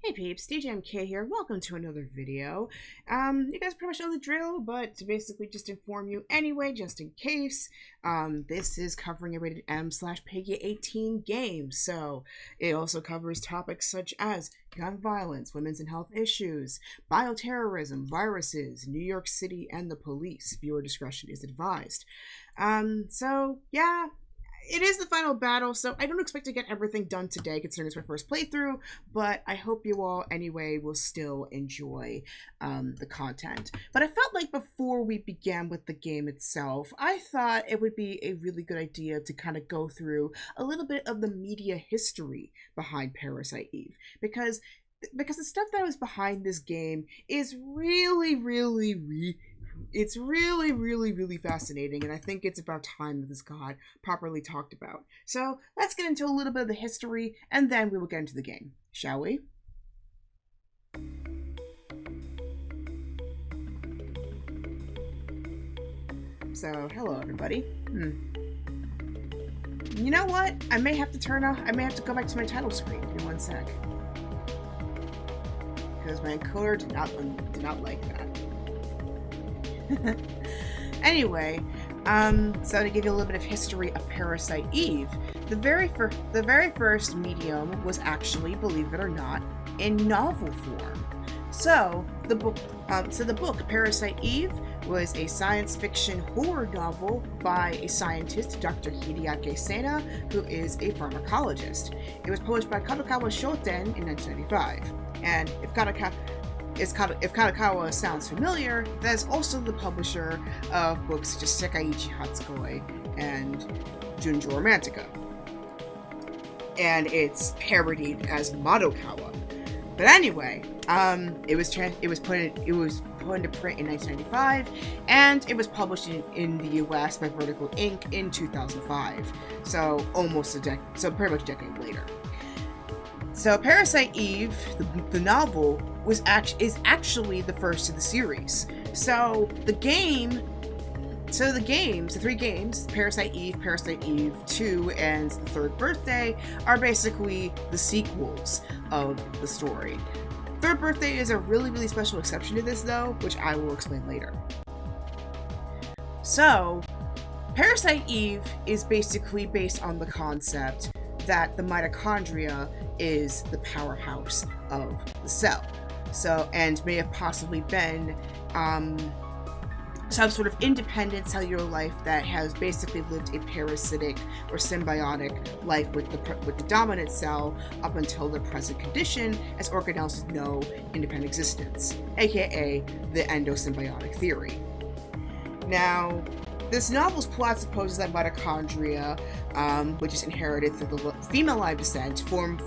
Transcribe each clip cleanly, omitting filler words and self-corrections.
Hey peeps, DJMK here. Welcome to another video. You guys pretty much know the drill, but to basically just inform you anyway, just in case, this is covering a rated M/PEGI 18 game. So it also covers topics such as gun violence, women's and health issues, bioterrorism, viruses, New York City, and the police. Viewer discretion is advised. So yeah. It is the final battle, so I don't expect to get everything done today, considering it's my first playthrough, but I hope you all, anyway, will still enjoy the content. But I felt like before we began with the game itself, I thought it would be a really good idea to kind of go through a little bit of the media history behind Parasite Eve, because the stuff that was behind this game is it's really fascinating, and I think it's about time that this got properly talked about. So let's get into a little bit of the history, and then we will get into the game, shall we? So, hello everybody. You know what? I may have to go back to my title screen in one sec. Because my encoder did not like that. Anyway, so to give you a little bit of history of Parasite Eve, the very first medium was actually, believe it or not, in novel form. So the book Parasite Eve was a science fiction horror novel by a scientist, Dr. Hideaki Sena, who is a pharmacologist. It was published by Kadokawa Shoten in 1995, and if Kadokawa sounds familiar, that is also the publisher of books such as Sekaiichi Hatsukoi and Junjo Romantica. And it's parodied as Madokawa. But anyway, it was put into print in 1995, and it was published in the US by Vertical Inc. in 2005. So pretty much a decade later. So Parasite Eve, the novel, is actually the first of the series. So the three games, Parasite Eve 2, and The Third Birthday, are basically the sequels of the story. Third Birthday is a really special exception to this, though, which I will explain later. So, Parasite Eve is basically based on the concept that the mitochondria is the powerhouse of the cell. So, and may have possibly been some sort of independent cellular life that has basically lived a parasitic or symbiotic life with the dominant cell up until the present condition, as organelles with no independent existence, aka the endosymbiotic theory. Now, this novel's plot supposes that mitochondria, which is inherited through the female line of descent, form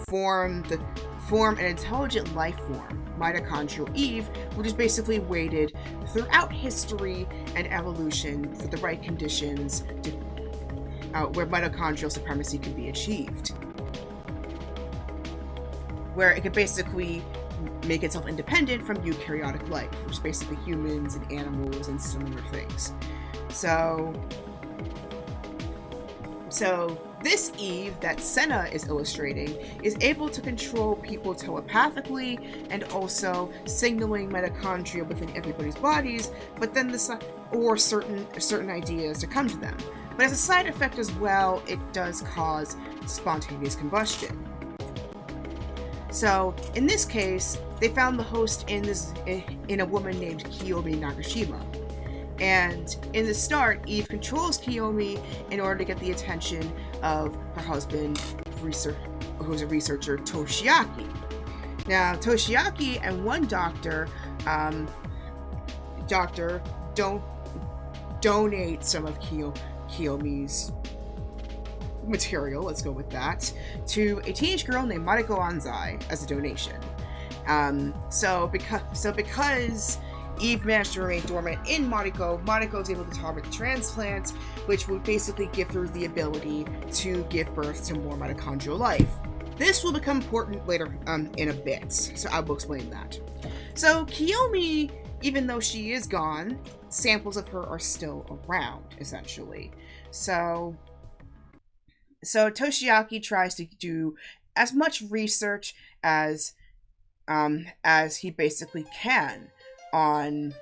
an intelligent life form, mitochondrial Eve, which is basically waited throughout history and evolution for the right conditions where mitochondrial supremacy can be achieved. Where it could basically make itself independent from eukaryotic life, which is basically humans and animals and similar things. So this Eve that Sena is illustrating is able to control people telepathically and also signaling mitochondria within everybody's bodies, but then certain ideas to come to them. But as a side effect as well, it does cause spontaneous combustion. So in this case, they found the host in a woman named Kiyomi Nagashima. And in the start, Eve controls Kiyomi in order to get the attention of her husband, who's a researcher, Toshiaki. Now, Toshiaki and one doctor donate some of Kiyomi's material, let's go with that, to a teenage girl named Mariko Anzai as a donation. So because Eve managed to remain dormant in Mariko is able to target the transplant, which would basically give her the ability to give birth to more mitochondrial life. This will become important later in a bit, so I will explain that. So Kiyomi, even though she is gone, samples of her are still around, essentially. So Toshiaki tries to do as much research as as he basically can on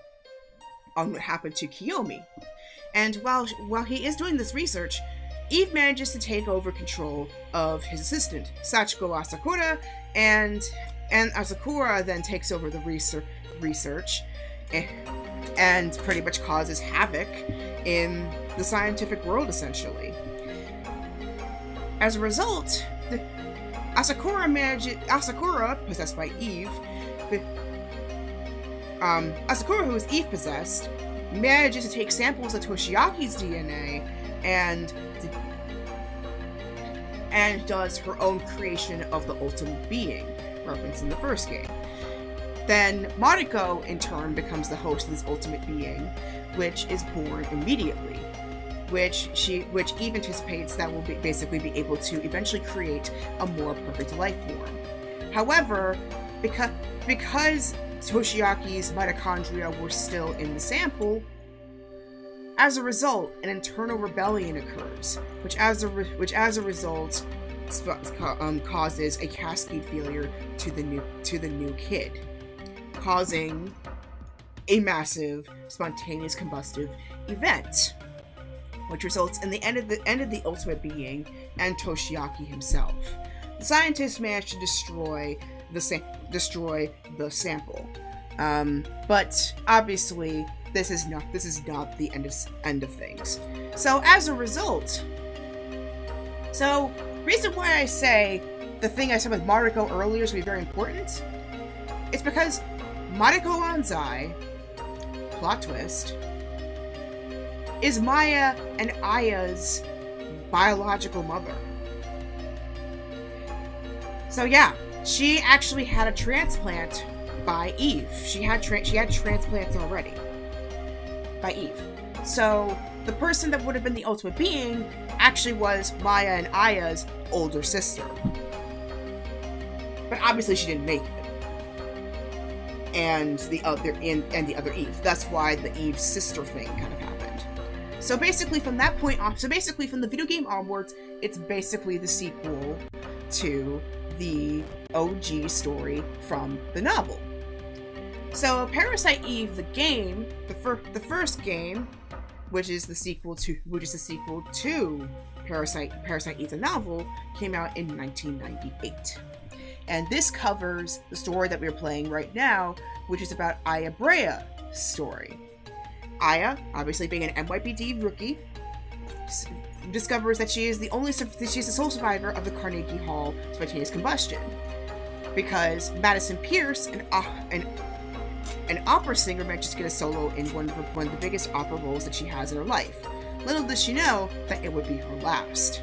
what happened to Kiyomi. And while he is doing this research, Eve manages to take over control of his assistant, Sachiko Asakura, and Asakura then takes over the research and pretty much causes havoc in the scientific world, essentially. As a result, Asakura, possessed by Eve, Asakura, who is Eve possessed, manages to take samples of Toshiaki's DNA and does her own creation of the ultimate being, referenced in the first game. Then Mariko, in turn, becomes the host of this ultimate being, which is born immediately, which Eve anticipates that will basically be able to eventually create a more perfect life form. However, because Toshiaki's mitochondria were still in the sample, as a result, an internal rebellion occurs, which as a result causes a cascade failure to the new kid, causing a massive spontaneous combustive event, which results in the end of the ultimate being and Toshiaki himself. The scientists manage to destroy the sample, but obviously this is not the end of things. So as a result, reason why I say the thing I said with Mariko earlier is to be very important, it's because Mariko Anzai, plot twist, is Maya and Aya's biological mother. So yeah, she actually had a transplant by Eve. She had transplants already by Eve. So the person that would have been the ultimate being actually was Maya and Aya's older sister. But obviously she didn't make it. And the other Eve. That's why the Eve sister thing kind of happened. So basically from that point on, from the video game onwards, it's basically the sequel to the OG story from the novel. So Parasite Eve, the game, the first game, which is the sequel to Parasite Eve, the novel, came out in 1998. And this covers the story that we're playing right now, which is about Aya Brea's story. Aya, obviously being an NYPD rookie, discovers that she's the sole survivor of the Carnegie Hall spontaneous combustion, because Madison Pierce, an opera singer, manages to get a solo in one of the biggest opera roles that she has in her life. Little does she know that it would be her last.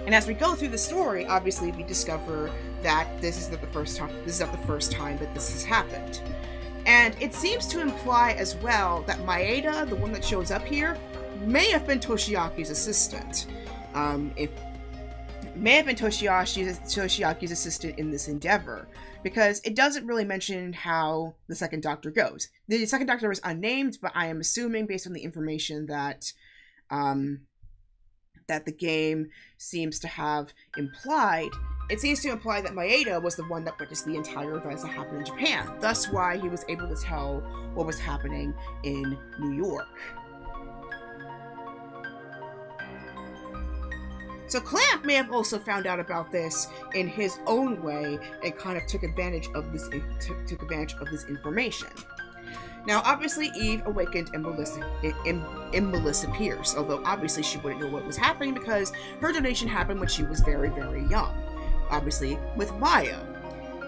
And as we go through the story, obviously we discover that this is not the first time that this has happened. And it seems to imply as well that Maeda, the one that shows up here, may have been Toshiaki's assistant. It may have been Toshiaki's assistant in this endeavor, because it doesn't really mention how the second Doctor goes. The second Doctor is unnamed, but I am assuming, based on the information that the game seems to have implied, it seems to imply that Maeda was the one that witnessed the entire events that happened in Japan. Thus why he was able to tell what was happening in New York. So Clamp may have also found out about this in his own way and kind of took advantage of this information. Now, obviously, Eve awakened in Melissa Pierce, although obviously she wouldn't know what was happening because her donation happened when she was very, very young. Obviously, with Maya.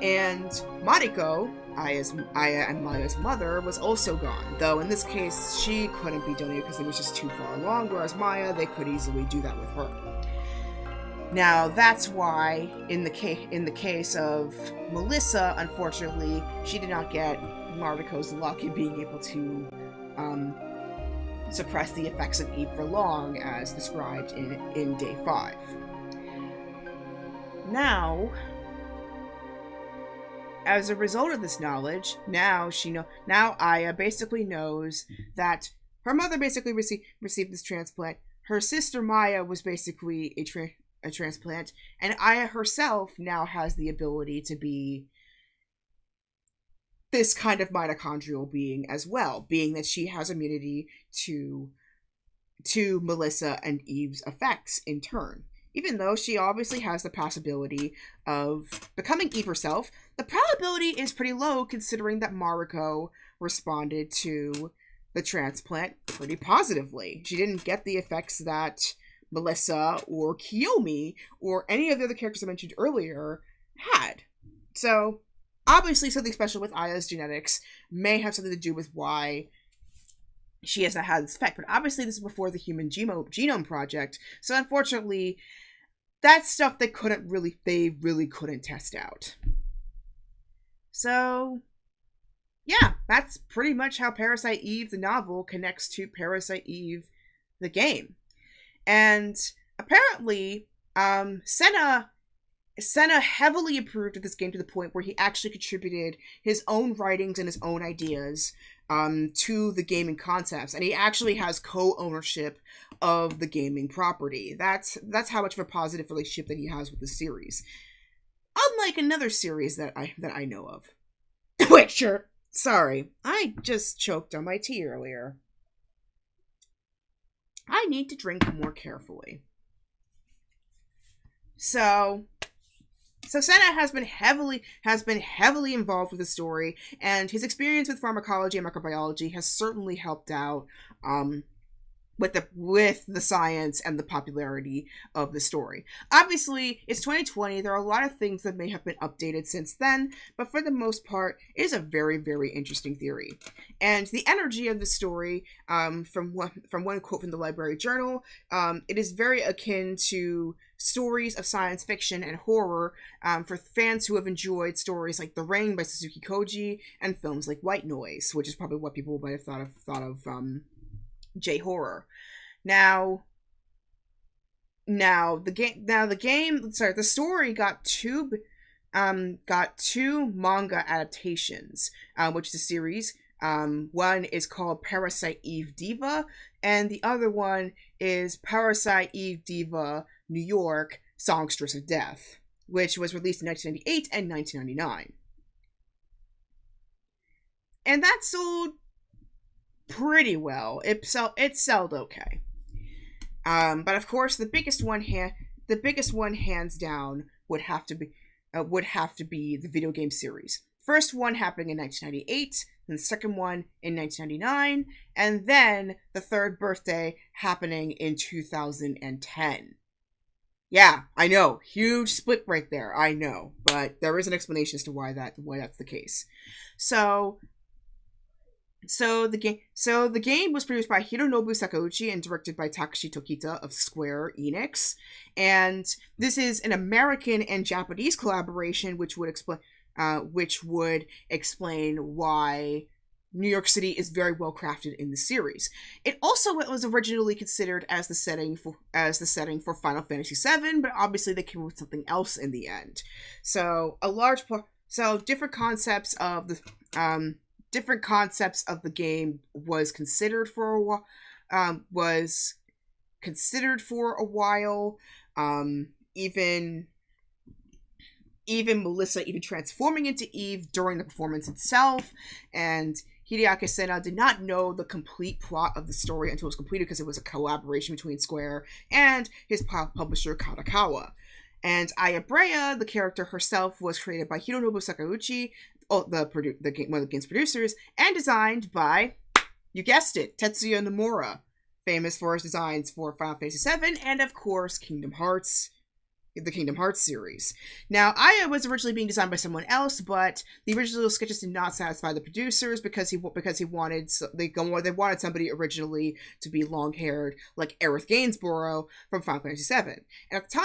And Mariko, Aya and Maya's mother, was also gone, though in this case, she couldn't be donated because it was just too far along, whereas Maya, they could easily do that with her. Now, that's why, in the case of Melissa, unfortunately, she did not get Mariko's luck in being able to suppress the effects of Eve for long, as described in Day 5. Now, as a result of this knowledge, now Aya basically knows that her mother basically received this transplant. Her sister Maya was basically a transplant, and Aya herself now has the ability to be this kind of mitochondrial being as well, being that she has immunity to Melissa and Eve's effects in turn. Even though she obviously has the possibility of becoming Eve herself, the probability is pretty low considering that Mariko responded to the transplant pretty positively. She didn't get the effects that Melissa or Kiyomi or any of the other characters I mentioned earlier had. So, obviously something special with Aya's genetics may have something to do with why she has not had this effect, but obviously this is before the Human Genome Project, so unfortunately, that's stuff they really couldn't test out. So, yeah, that's pretty much how Parasite Eve, the novel, connects to Parasite Eve, the game. And apparently, Senna heavily approved of this game to the point where he actually contributed his own writings and his own ideas to the gaming concepts, and he actually has co-ownership of the gaming property. That's how much of a positive relationship that he has with the series. Unlike another series that I know of. Witcher. Sorry, I just choked on my tea earlier. I need to drink more carefully. So Senna has been heavily involved with the story, and his experience with pharmacology and microbiology has certainly helped out with the science and the popularity of the story. Obviously, it's 2020. There are a lot of things that may have been updated since then, but for the most part, it is a very, very interesting theory. And the energy of the story, from one quote from the Library Journal, it is very akin to stories of science fiction and horror for fans who have enjoyed stories like The Ring by Suzuki Koji and films like White Noise, which is probably what people might have thought of J-horror. The story got two manga adaptations, which is a series. One is called Parasite Eve Diva, and the other one is Parasite Eve Diva New York Songstress of Death, which was released in 1998 and 1999. And that sold pretty well. It sold okay. But of course, the biggest one hands down would have to be the video game series. First one happening in 1998, and the second one in 1999, and then the third birthday happening in 2010. Yeah, I know, huge split right there. I know, but there is an explanation as to why that's the case. So the game was produced by Hironobu Sakauchi and directed by Takashi Tokita of Square Enix, and this is an American and Japanese collaboration, which would explain why New York City is very well crafted in the series. It also was originally considered as the setting for Final Fantasy VII, but obviously they came up with something else in the end. So different concepts of the game was considered for a while. Even Melissa transforming into Eve during the performance itself, and Hideaki Senna did not know the complete plot of the story until it was completed because it was a collaboration between Square and his publisher Kadokawa. And Aya Brea, the character herself, was created by Hironobu Sakauchi, one of the game's producers, and designed by, you guessed it, Tetsuya Nomura, famous for his designs for Final Fantasy VII and, of course, the Kingdom Hearts series. Now, Aya was originally being designed by someone else, but the original sketches did not satisfy the producers because they wanted somebody originally to be long-haired like Aerith Gainsborough from Final Fantasy VII. And at the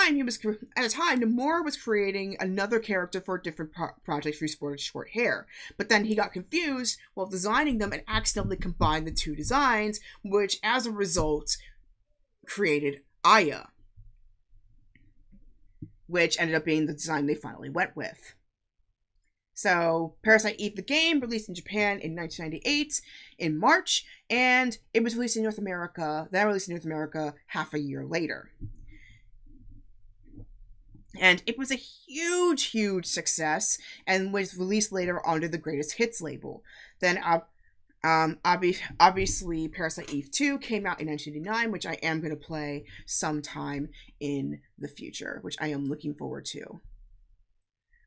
time, Nomura was creating another character for a different project who sported short hair. But then he got confused while designing them and accidentally combined the two designs, which, as a result, created Aya, which ended up being the design they finally went with. So, Parasite Eve the game released in Japan in 1998 in March, and it was released in North America half a year later. And it was a huge success and was released later under the Greatest Hits label. Then obviously Parasite Eve 2 came out in 1989, which I am going to play sometime in the future, which I am looking forward to.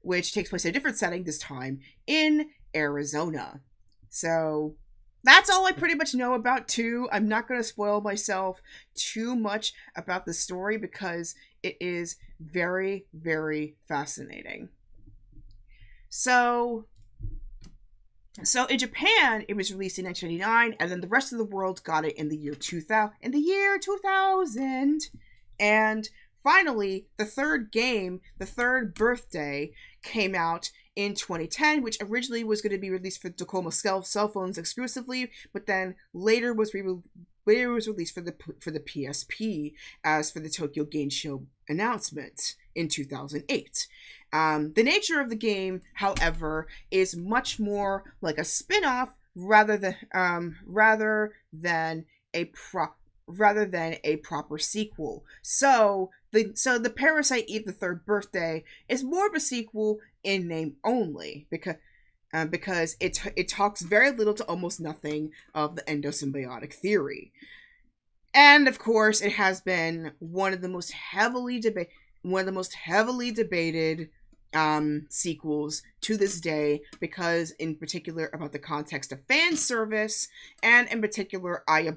Which takes place in a different setting, this time in Arizona. So that's all I pretty much know about 2. I'm not going to spoil myself too much about the story because it is very, very fascinating. So in Japan, it was released in 1999, and then the rest of the world got it in the year 2000. And finally, the third game, The Third Birthday, came out in 2010, which originally was going to be released for Docomo cell phones exclusively, but then later was released for the PSP as for the Tokyo Game Show announcement in 2008. The nature of the game, however, is much more like a spin-off rather than a proper sequel. So the Parasite Eve: The Third Birthday is more of a sequel in name only because it talks very little to almost nothing of the endosymbiotic theory. And of course, it has been one of the most heavily debated sequels to this day, because in particular about the context of fan service, and in particular Aya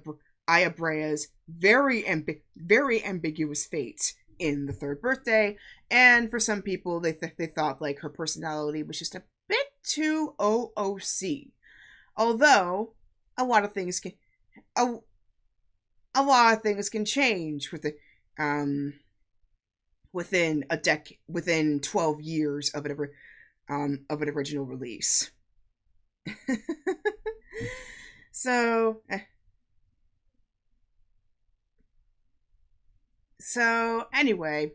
Brea's very ambiguous fate in The Third Birthday. And for some people, they thought like her personality was just a bit too OOC. Although a lot of things can change with the within 12 years of an original release. So anyway,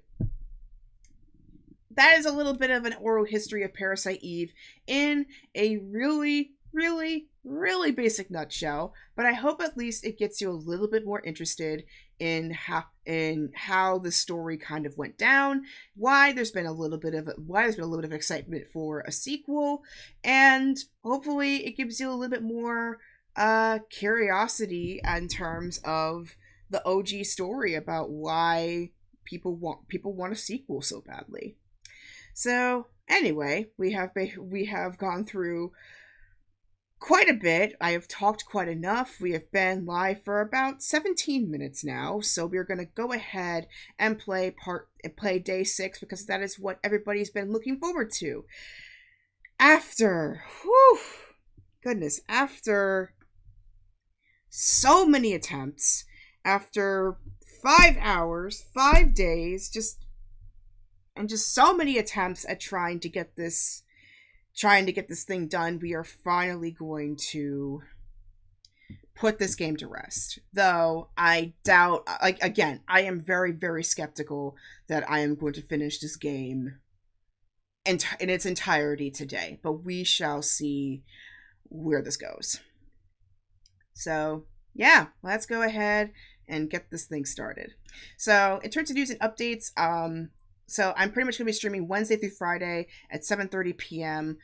that is a little bit of an oral history of Parasite Eve in a really basic nutshell, but I hope at least it gets you a little bit more interested in how the story kind of went down, why there's been a little bit of excitement for a sequel, and hopefully it gives you a little bit more curiosity in terms of the OG story about why people want a sequel so badly. So anyway, we have gone through quite a bit. I have talked quite enough. We have been live for about 17 minutes now, so we're going to go ahead and play day 6, because that is what everybody's been looking forward to. After so many attempts, after 5 hours, 5 days, just so many attempts at trying to get this thing done, we are finally going to put this game to rest. Though I doubt, again, I am very, very skeptical that I am going to finish this game in its entirety today, but we shall see where this goes. So yeah, let's go ahead and get this thing started. So in terms of news and updates, so I'm pretty much going to be streaming Wednesday through Friday at 7:30 p.m.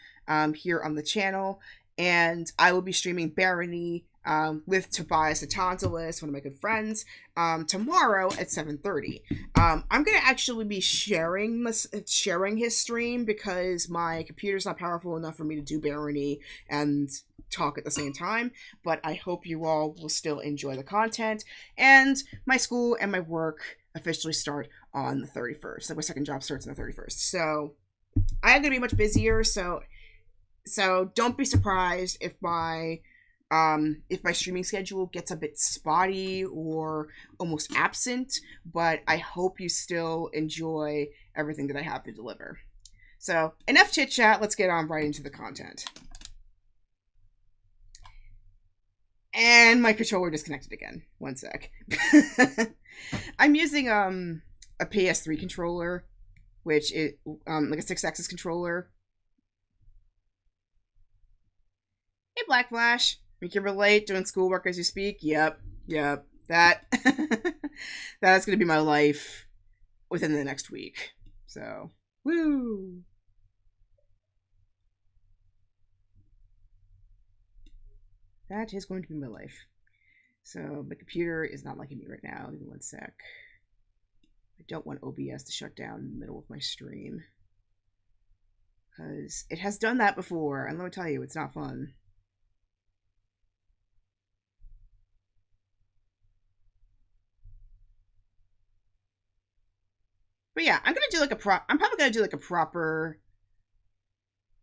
Here on the channel, and I will be streaming Barony with Tobias the Tantalus, one of my good friends, tomorrow at 7:30. I'm going to actually be sharing his stream because my computer's not powerful enough for me to do Barony and talk at the same time, but I hope you all will still enjoy the content. And my school and my work officially start on the 31st. So my second job starts on the 31st. So I am going to be much busier, so don't be surprised if my streaming schedule gets a bit spotty or almost absent, but I hope you still enjoy everything that I have to deliver. So enough chit chat, let's get on right into the content. And my controller disconnected again. One sec. I'm using a PS3 controller, which is like a 6-axis controller. Hey, Black Flash. You can relate, doing schoolwork as you speak. Yep. That is going to be my life within the next week. So, woo! That is going to be my life. So, my computer is not liking me right now. Give me one sec. I don't want OBS to shut down in the middle of my stream. Because it has done that before, and let me tell you, it's not fun. But yeah, I'm probably gonna do like a proper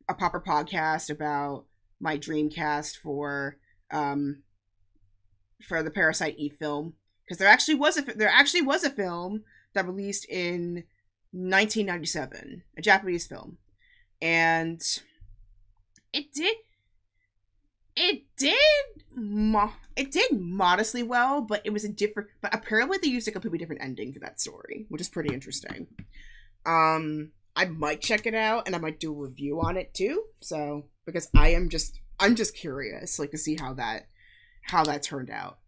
podcast about my Dreamcast for the Parasite Eve film, because there actually was a film that released in 1997, a Japanese film, and it did modestly well, but it was but apparently they used a completely different ending for that story, which is pretty interesting. I might check it out, and I might do a review on it too. So, because I'm just curious, like, to see how that turned out.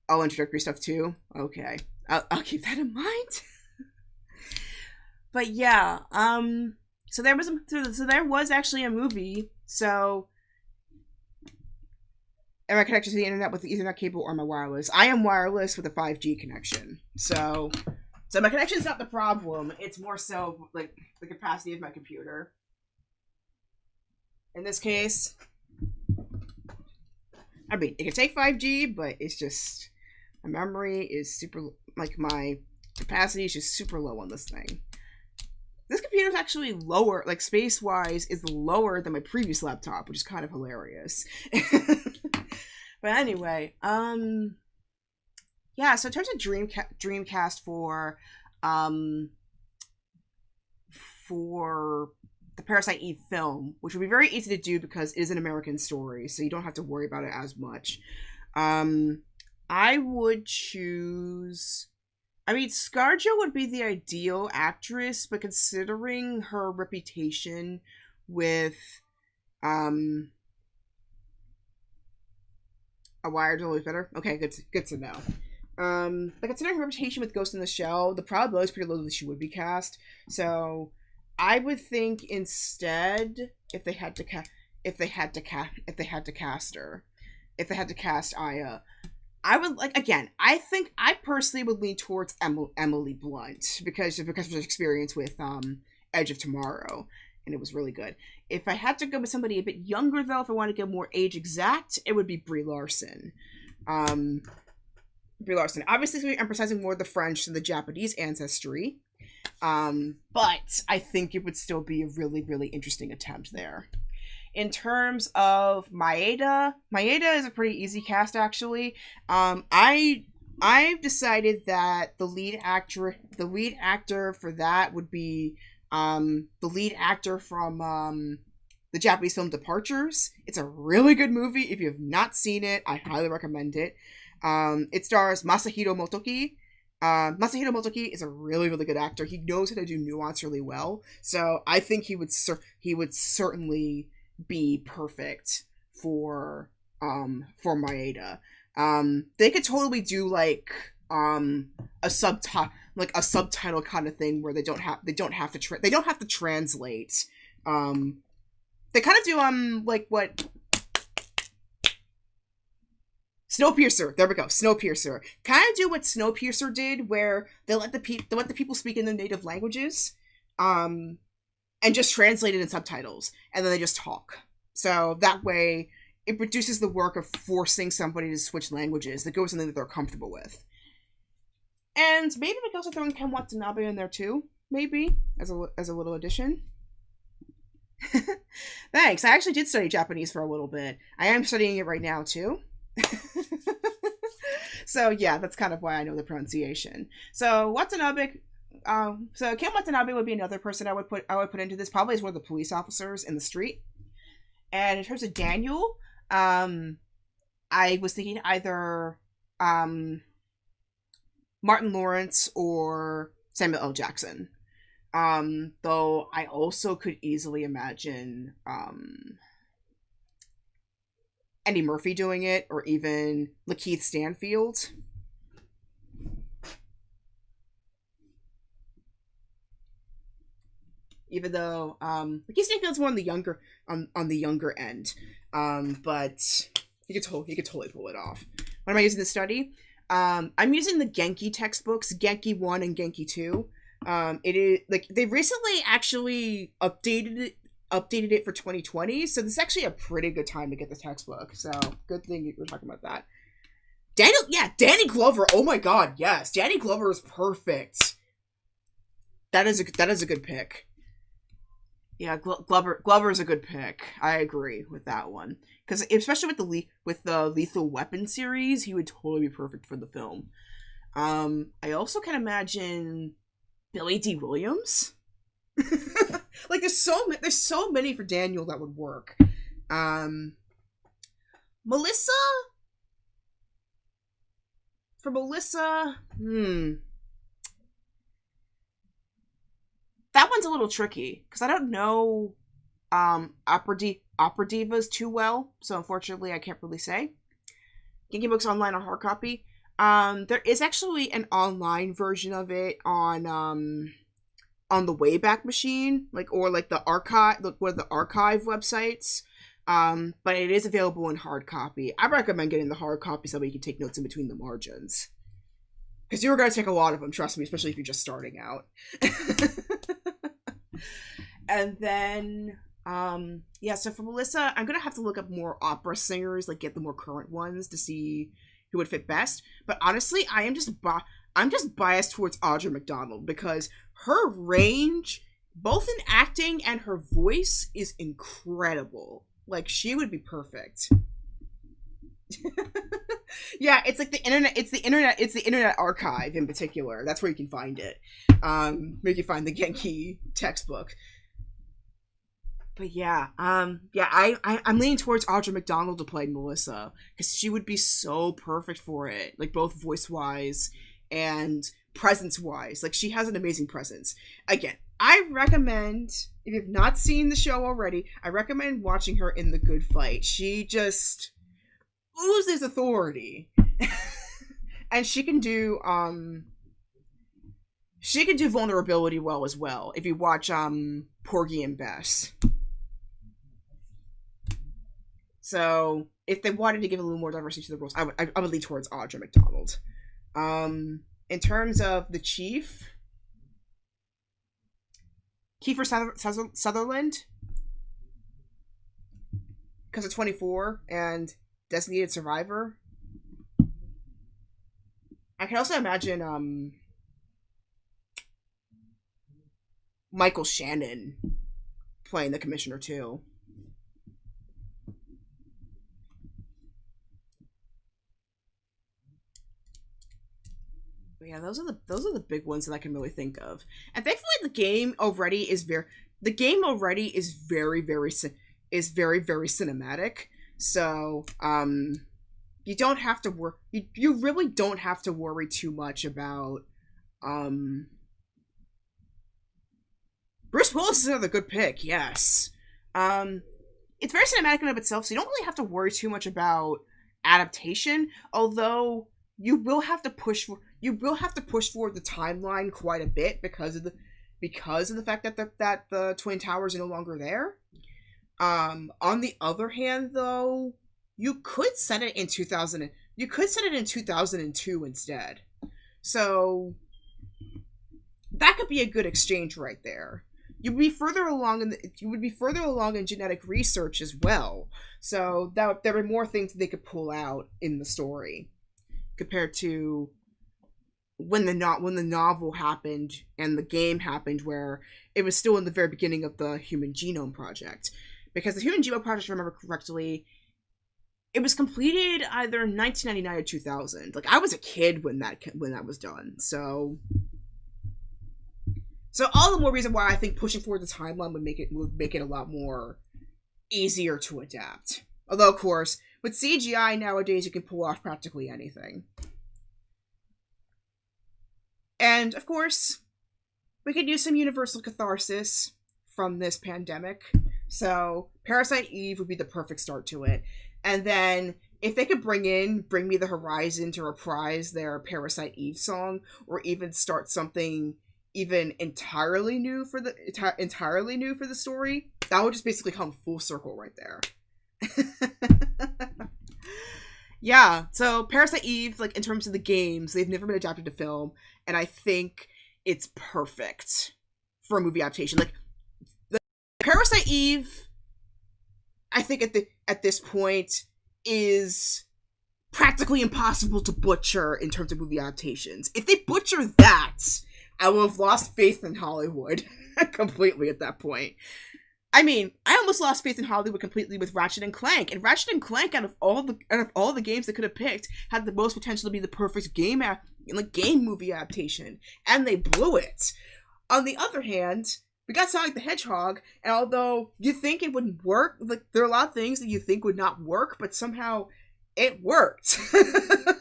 Oh, introductory stuff too. Okay, I'll keep that in mind. But yeah, so there was actually a movie. So, am I connected to the internet with the Ethernet cable or my wireless? I am wireless with a 5G connection. So my connection is not the problem. It's more so like the capacity of my computer. In this case, I mean, it can take 5G, but it's just, my memory is super, like, my capacity is just super low on this thing. This computer is actually lower, like, space-wise, is lower than my previous laptop, which is kind of hilarious. But anyway, yeah, so in terms of Dreamcast for the Parasite Eve film, which would be very easy to do because it is an American story, so you don't have to worry about it as much. I would choose, I mean, ScarJo would be the ideal actress, but considering her reputation with A Wired Always Better. Okay, good to know. But considering her reputation with Ghost in the Shell, the probability is pretty low that she would be cast. So I would think instead, if they had to cast Aya, I would, like, again, I think I personally would lean towards Emily Blunt because of her experience with Edge of Tomorrow, and it was really good. If I had to go with somebody a bit younger, though, if I want to go more age exact, it would be Brie Larson. Brie Larson. Obviously, we're emphasizing more the French than the Japanese ancestry, but I think it would still be a really, really interesting attempt there. In terms of Maeda is a pretty easy cast, actually. I've decided that the lead actor for that would be the lead actor from the Japanese film Departures. It's a really good movie. If you have not seen it, I highly recommend it. It stars Masahiro Motoki. Masahiro Motoki is a really, really good actor. He knows how to do nuance really well. So I think he would certainly be perfect for Maeda. They could totally do like a subtitle kind of thing where they don't have to translate. They kind of do like what Snowpiercer. There we go. Snowpiercer. Kind of do what Snowpiercer did, where they let the people speak in their native languages, and just translate it in subtitles, and then they just talk. So that way, it reduces the work of forcing somebody to switch languages. That goes something that they're comfortable with. And maybe we can also throw in Ken Watanabe in there too. Maybe as a little addition. Thanks. I actually did study Japanese for a little bit. I am studying it right now too. So yeah, that's kind of why I know the pronunciation. So Watanabe, so Ken Watanabe would be another person I would put into this, probably as one of the police officers in the street. And in terms of Daniel, I was thinking either Martin Lawrence or Samuel L. Jackson. Though I also could easily imagine Eddie Murphy doing it, or even Lakeith Stanfield. even though like Easton feels more on the younger end. But he could totally pull it off. What am I using to study? I'm using the Genki textbooks, Genki 1 and Genki 2. It is like they recently actually updated it for 2020, so this is actually a pretty good time to get the textbook. So good thing we're talking about that. Danny Glover. Oh my god, yes, Danny Glover is perfect. That is a good pick. Yeah, Glover is a good pick. I agree with that one, because especially with the Lethal Weapon series, he would totally be perfect for the film. I also can imagine Billy D. Williams. Like there's so many for Daniel that would work. Melissa. For Melissa, that one's a little tricky because I don't know opera divas too well, so unfortunately I can't really say. Genki Books online on hard copy. There is actually an online version of it on the Wayback Machine, or the archive, one of the archive websites. But it is available in hard copy. I recommend getting the hard copy so that you can take notes in between the margins. Because you were going to take a lot of them, trust me, especially if you're just starting out. And then, so for Melissa, I'm going to have to look up more opera singers, get the more current ones to see who would fit best. But honestly, I'm just biased towards Audra McDonald because her range, both in acting and her voice, is incredible. She would be perfect. Yeah, it's like the internet archive in particular. That's where you can find it. Where you can find the Genki textbook. But yeah, I'm leaning towards Audra McDonald to play Melissa because she would be so perfect for it, both voice-wise and presence-wise. She has an amazing presence. Again, I recommend, if you've not seen the show already, I recommend watching her in The Good Fight. She just oozes authority. And she can do vulnerability well as well, if you watch Porgy and Bess. So, if they wanted to give a little more diversity to the roles, I would lean towards Audra McDonald. In terms of the Chief, Kiefer Sutherland, because of 24 and Designated Survivor. I can also imagine Michael Shannon playing the Commissioner too. But yeah, those are the big ones that I can really think of. And thankfully, the game already is very very cinematic. So you don't have to worry. You really don't have to worry too much about. Bruce Willis is another good pick. Yes. It's very cinematic in and of itself, so you don't really have to worry too much about adaptation. Although you will have to push forward the timeline quite a bit because of the fact that the Twin Towers are no longer there. On the other hand, though, you could set it in 2002 instead. So that could be a good exchange right there. You would be further along in genetic research as well. So there are more things they could pull out in the story compared to when the novel happened and the game happened, where it was still in the very beginning of the Human Genome Project. Because the Human Genome Project, if I remember correctly, it was completed either in 1999 or 2000. I was a kid when that was done. So all the more reason why I think pushing forward the timeline would make it a lot more easier to adapt. Although, of course, with CGI nowadays, you can pull off practically anything. And, of course, we could use some universal catharsis from this pandemic. So, Parasite Eve would be the perfect start to it. And then, if they could bring Me the Horizon to reprise their Parasite Eve song, or even start something even entirely new for the story, that would just basically come full circle right there. Yeah, so Parasite Eve, like in terms of the games, they've never been adapted to film, and I think it's perfect for a movie adaptation. Like the Parasite Eve, I think at this point is practically impossible to butcher in terms of movie adaptations. If they butcher that, I will have lost faith in Hollywood completely at that point. I mean, I almost lost faith in Hollywood completely with Ratchet and Clank. And Ratchet and Clank, out of all the games they could have picked, had the most potential to be the perfect game movie adaptation, and they blew it. On the other hand, we got Sonic the Hedgehog, and although you think it wouldn't work, like there are a lot of things that you think would not work, but somehow it worked.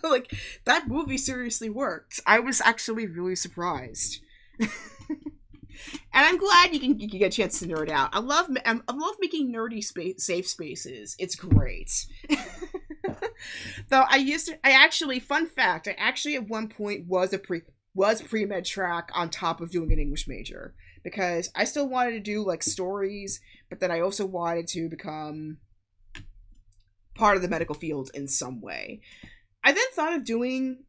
Like that movie seriously worked. I was actually really surprised. And I'm glad you can get a chance to nerd out. I love making nerdy safe spaces. It's great. Though fun fact, I actually at one point was pre-med track on top of doing an English major, because I still wanted to do like stories, but then I also wanted to become part of the medical field in some way. I then thought of doing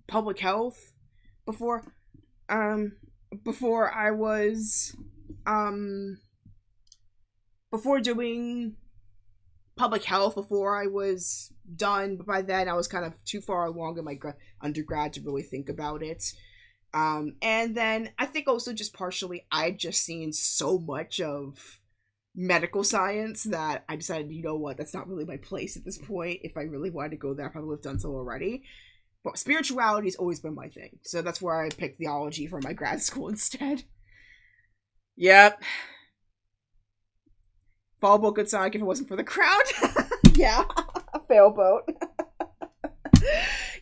public health before doing public health before I was done, but by then I was kind of too far along in my undergrad to really think about it. And then I think also just partially I'd just seen so much of medical science that I decided, you know what, that's not really my place at this point. If I really wanted to go there, I probably would have done so already. But spirituality has always been my thing, so that's where I picked theology for my grad school instead. Yep. Fall boat, good Sonic if it wasn't for the crowd. Yeah, a fail boat.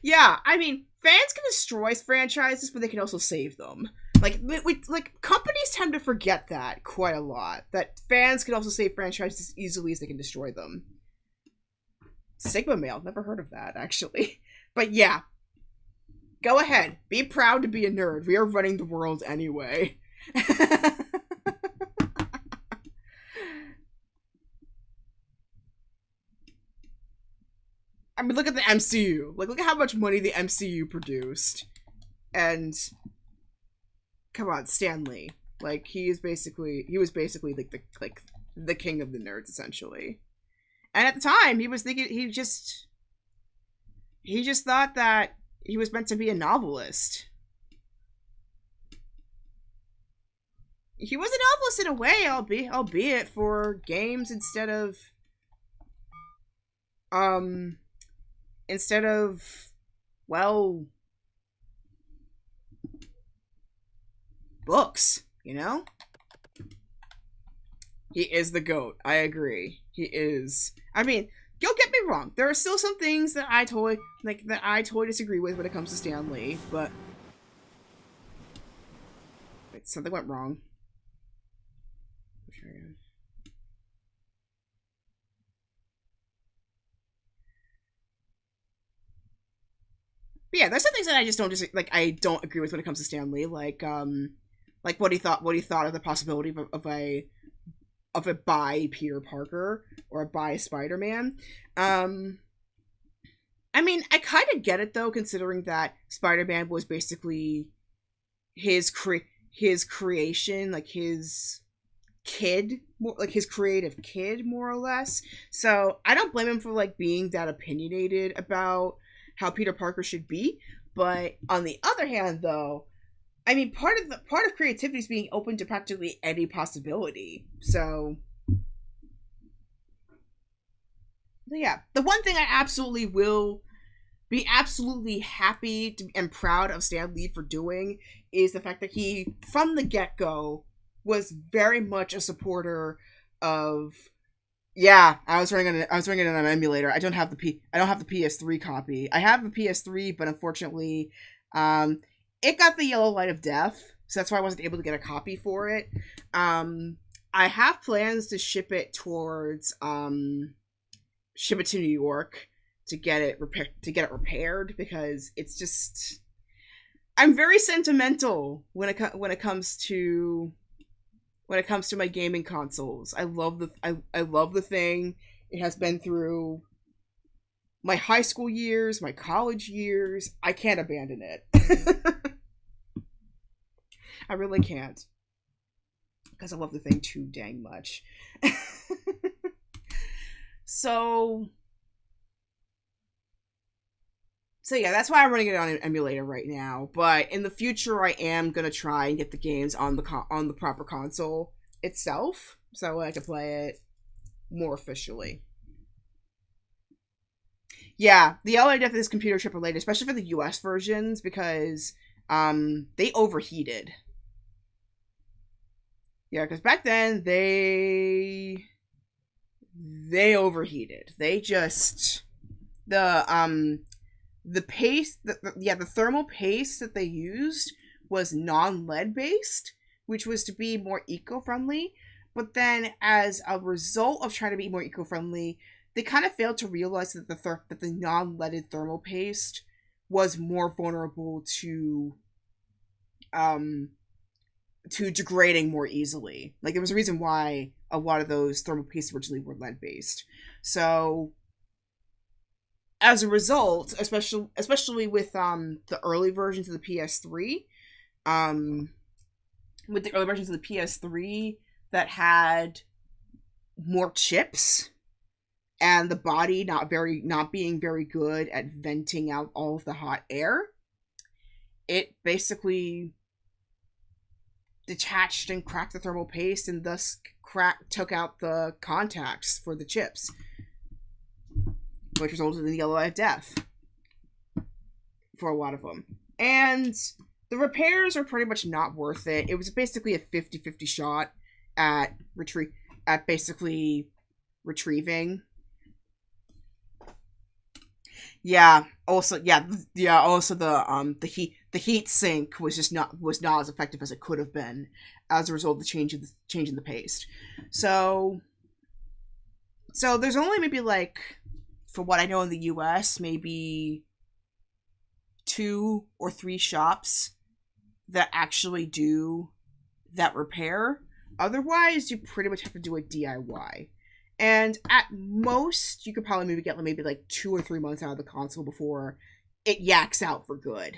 Yeah, I mean, fans can destroy franchises, but they can also save them. Like companies tend to forget that quite a lot. That fans can also save franchises as easily as they can destroy them. Sigma male, never heard of that actually. But yeah, go ahead, be proud to be a nerd. We are running the world anyway. I mean, look at the MCU. Like, look at how much money the MCU produced. And come on, Stan Lee. Like, he was basically like the king of the nerds, essentially. And at the time, he was thinking he just thought that he was meant to be a novelist. He was a novelist in a way, albeit for games instead of well, books, you know? He is the GOAT. I agree. He is. I mean, don't get me wrong. There are still some things that I totally disagree with when it comes to Stan Lee, but wait, something went wrong. But yeah, there's some things that I just don't I don't agree with when it comes to Stan Lee, like what he thought of the possibility of a bi Peter Parker or a bi Spider-Man. I mean, I kind of get it though, considering that Spider-Man was basically his creation, like his kid, like his creative kid, more or less. So I don't blame him for like being that opinionated about how Peter Parker should be. But on the other hand, though, I mean, part of creativity is being open to practically any possibility. So yeah, the one thing I absolutely will be absolutely happy and proud of Stan Lee for doing is the fact that he, from the get-go, was very much a supporter of. Yeah, I was running it on an emulator. I don't have the PS3 copy. I have the PS3, but unfortunately, it got the yellow light of death, so that's why I wasn't able to get a copy for it. I have plans to ship it to New York to get it repaired, because it's just, I'm very sentimental when it comes to my gaming consoles. I love the thing. It has been through my high school years, my college years. I can't abandon it. I really can't, because I love the thing too dang much. So yeah, that's why I'm running it on an emulator right now. But in the future, I am gonna try and get the games on the proper console itself, so I can play it more officially. Yeah, the LA definitely is computer chip related, especially for the US versions, because they overheated. Yeah, because back then they overheated. They just the paste, the thermal paste that they used was non-lead based, which was to be more eco-friendly. But then, as a result of trying to be more eco-friendly, they kind of failed to realize that the non-leaded thermal paste was more vulnerable to degrading more easily. Like, there was a reason why a lot of those thermal pastes originally were lead based. So as a result, especially with the early versions of the PS3, that had more chips, and the body not being very good at venting out all of the hot air, it basically detached and cracked the thermal paste, and thus took out the contacts for the chips, which resulted in the yellow light of death for a lot of them. And the repairs are pretty much not worth it. It was basically a 50-50 shot at basically retrieving. Yeah. Also the heat sink was not as effective as it could have been as a result of the change in the paste. So there's only maybe, like, for what I know in the US, maybe 2 or 3 shops that actually do that repair. Otherwise, you pretty much have to do it DIY. And at most, you could probably maybe get maybe like 2 or 3 months out of the console before it yaks out for good.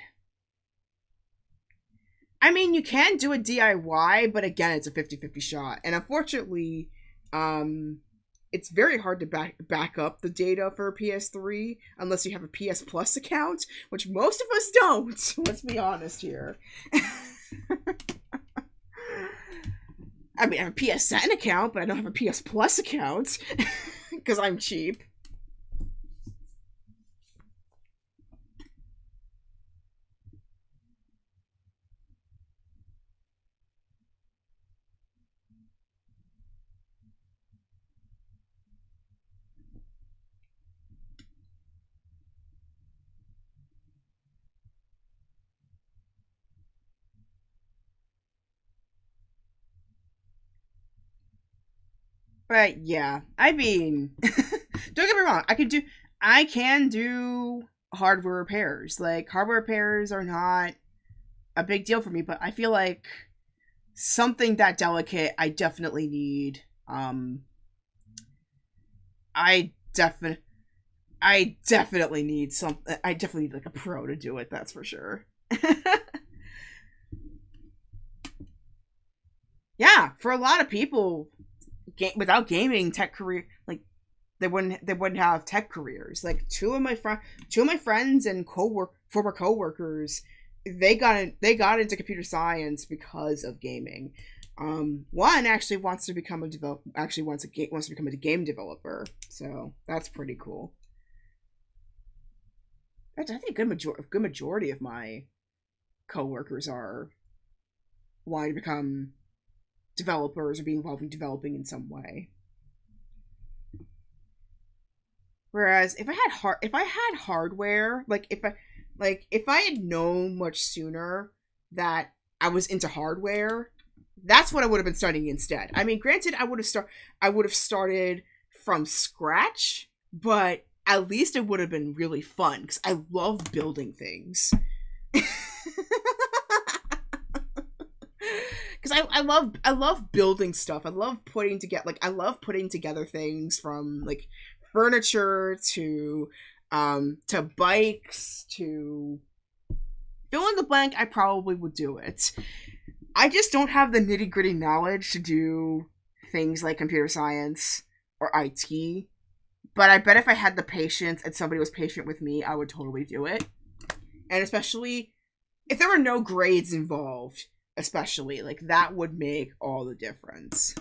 I mean, you can do a DIY, but again, it's a 50-50 shot. And unfortunately, it's very hard to back up the data for a PS3 unless you have a PS Plus account, which most of us don't. Let's be honest here. I mean, I have a PSN account, but I don't have a PS Plus account because I'm cheap. But yeah, I mean, don't get me wrong. I can do hardware repairs. Like, hardware repairs are not a big deal for me, but I feel like something that delicate, I definitely need. I definitely need I definitely need like a pro to do it. That's for sure. Yeah, for a lot of people, without gaming tech career, like, they wouldn't have tech careers. Like, two of my friends and former coworkers, they got into computer science because of gaming. One actually wants to become wants to become a game developer, so that's pretty cool. I think a good majority of my coworkers are wanting to become developers or being involved in developing in some way. Whereas if I had hardware, like if I had known much sooner that I was into hardware, that's what I would have been studying instead. I mean, granted, I would have started from scratch, but at least it would have been really fun because I love building things. Because I love building stuff. I love putting together things from like furniture to bikes to fill in the blank. I probably would do it. I just don't have the nitty-gritty knowledge to do things like computer science or IT. But I bet if I had the patience and somebody was patient with me, I would totally do it. And especially if there were no grades involved, especially, like, that would make all the difference.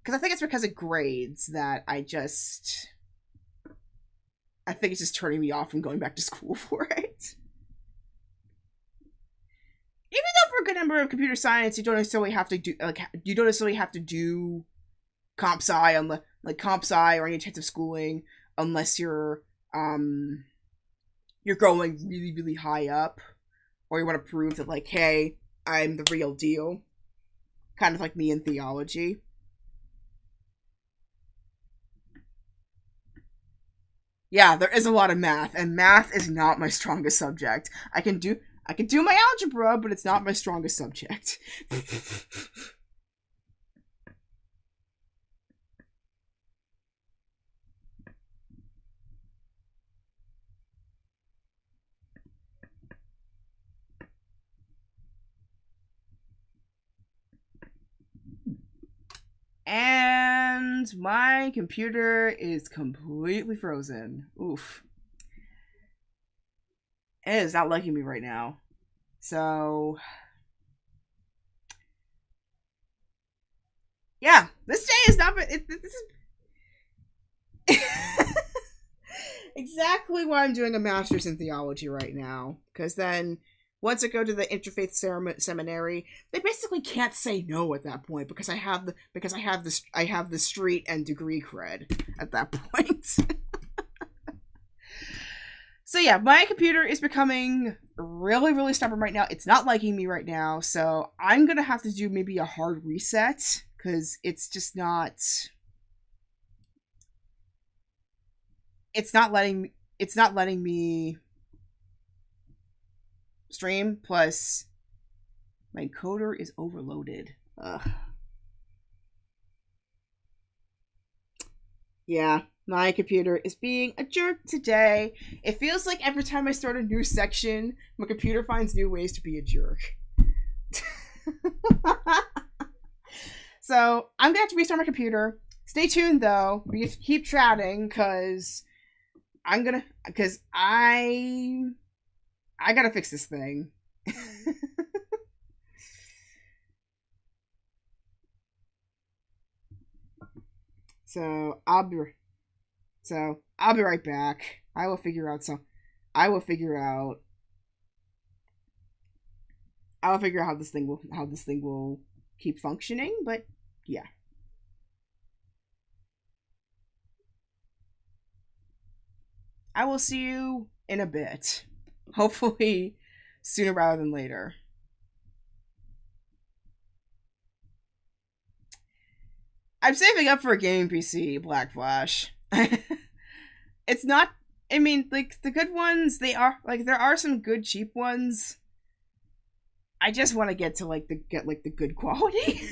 Because I think it's because of grades that I think it's just turning me off from going back to school for it. Even though for a good number of computer science, you don't necessarily have to do comp sci or any types of schooling unless you're going really, really high up, or you want to prove that, like, hey, I'm the real deal. Kind of like me in theology. Yeah, there is a lot of math, and math is not my strongest subject. I can do my algebra, but it's not my strongest subject. And my computer is completely frozen. Oof. It is not liking me right now. So, yeah, this day is not. This is exactly why I'm doing a master's in theology right now. Because then, once I go to the interfaith seminary, they basically can't say no at that point because I have the street and degree cred at that point. So yeah, my computer is becoming really, really stubborn right now. It's not liking me right now, so I'm gonna have to do maybe a hard reset because it's just not. It's not letting me stream. Plus, my encoder is overloaded. Ugh. Yeah. My computer is being a jerk today. It feels like every time I start a new section, my computer finds new ways to be a jerk. So, I'm gonna have to restart my computer. Stay tuned, though. We keep chatting, because I gotta fix this thing. So, I'll be right back. I will figure out how this thing will keep functioning, but yeah. I will see you in a bit. Hopefully sooner rather than later. I'm saving up for a gaming PC, Black Flash. It's not, I mean, like, the good ones, there are some good cheap ones. I just want to get the good quality.